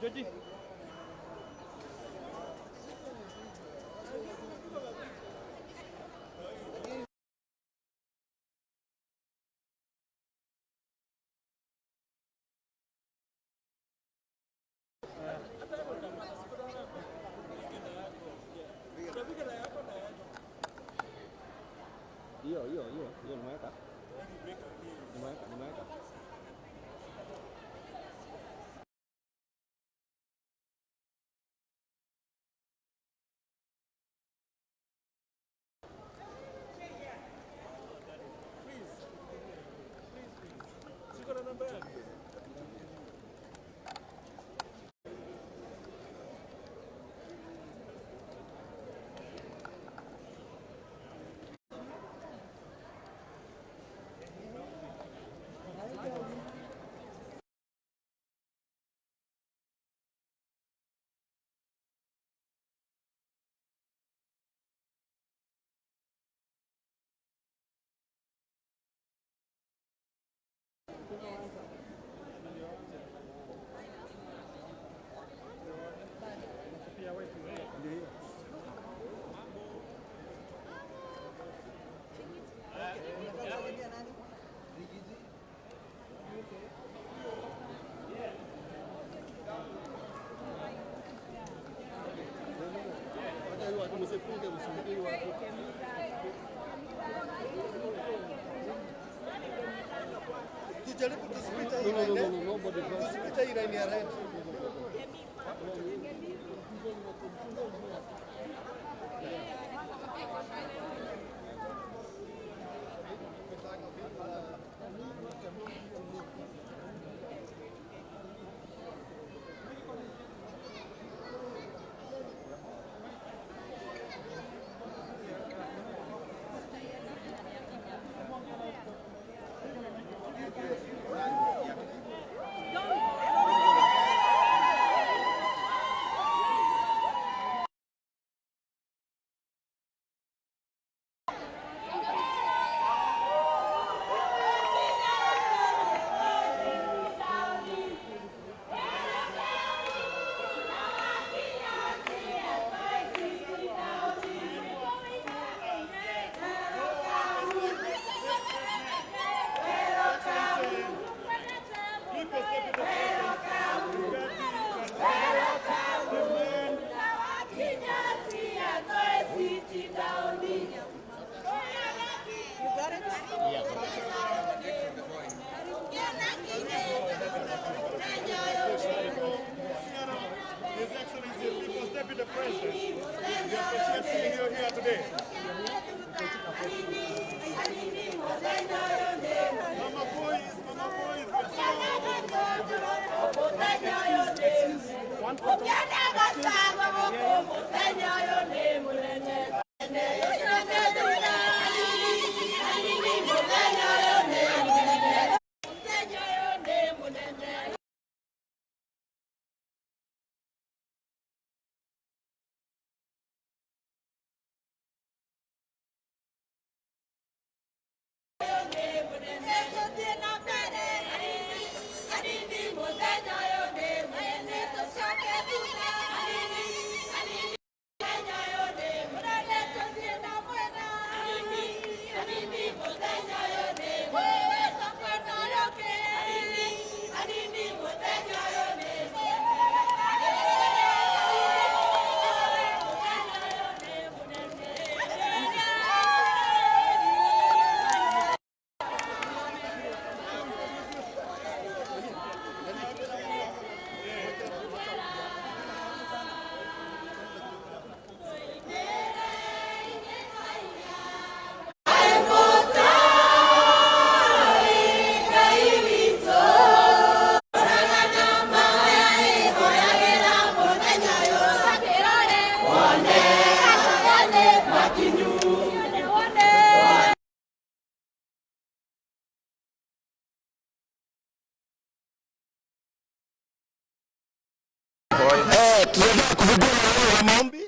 Hiyo nimeweka. Nimeweka. Tujaribu tusipite hii line. Tusipite hii line ya red. Tunataka kuvugua na maombi.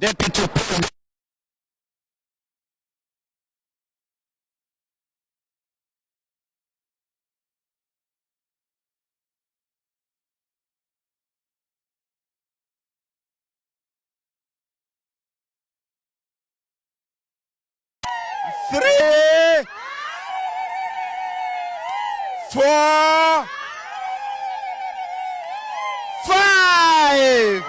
Deputy 3, 4, 5.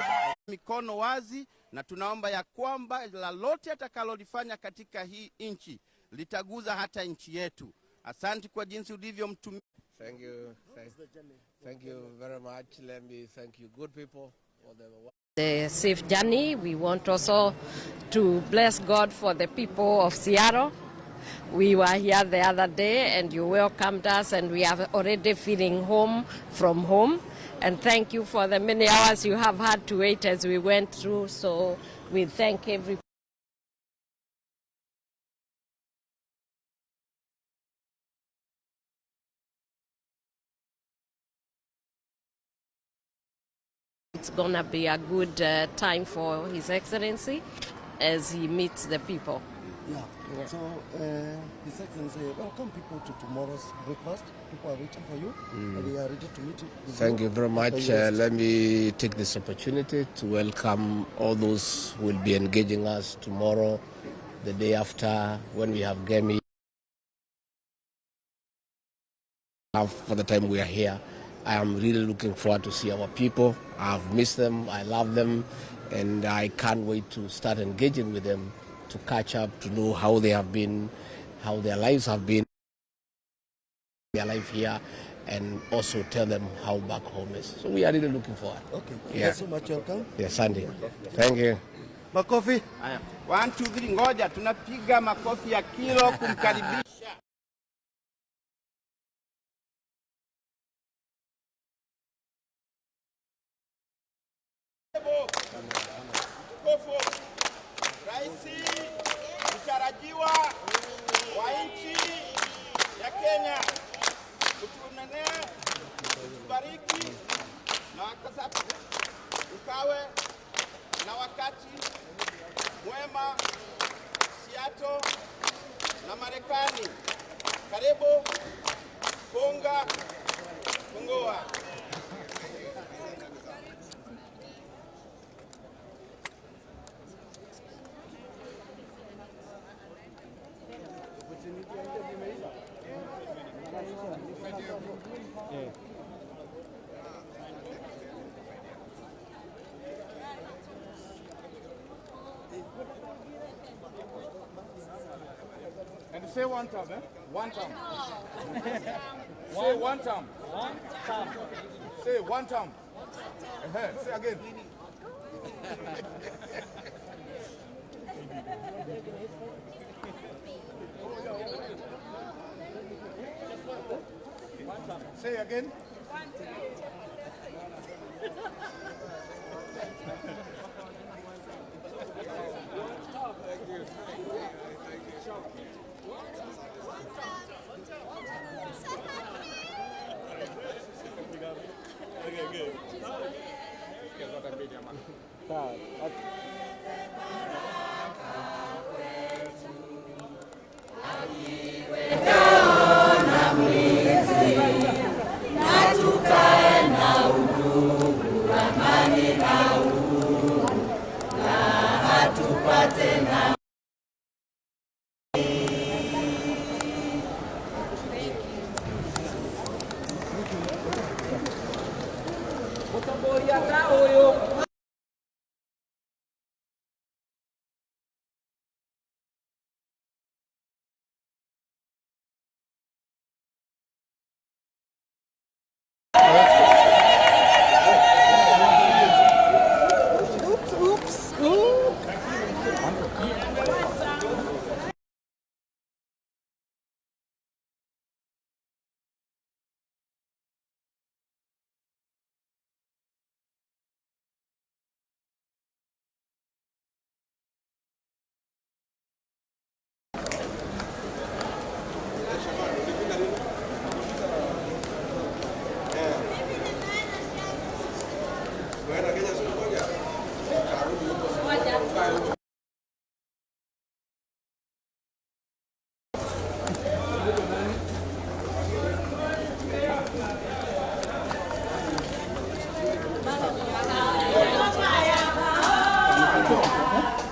Mikono wazi, na tunaomba ya kwamba lolote atakalolifanya katika hii nchi litaguza hata nchi yetu. Asante kwa jinsi ulivyomtumia. Thank you. Thank you very much. Let me thank you good people for the safe journey. We want also to bless God for the people of Seattle. We were here the other day and you welcomed us, and we are already feeling home from home. And thank you for the many hours you have had to wait as we went through. So we thank everybody. It's going to be a good time for His Excellency as he meets the people. Yeah. So, His Excellency, welcome people to tomorrow's breakfast. People are waiting for you, and they are ready to meet you. Thank you very much. Let me take this opportunity to welcome all those who will be engaging us tomorrow, the day after, when we have game. For the time we are here, I am really looking forward to see our people. I've missed them, I love them, and I can't wait to start engaging with them, to catch up, to know how they have been, how their lives have been, their life here, and also tell them how back home is. So we are really looking forward. Okay. Yeah. Thank you so much. Welcome. Yes, Sandy. Thank you. Makofi. Haya. 1 2 3, ngoja tunapiga makofi ya kilo kumkaribisha. Raisi mtarajiwa wa nchi ya Kenya, utunenee, utubariki na wakasapu, ukawe na wakati mwema Seattle na Marekani. Karibu, funga, fungua. And say one time, eh? One time. Say one time. Say one time. Say again. Say again.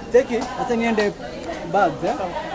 Take it. I think you end the bags, yeah?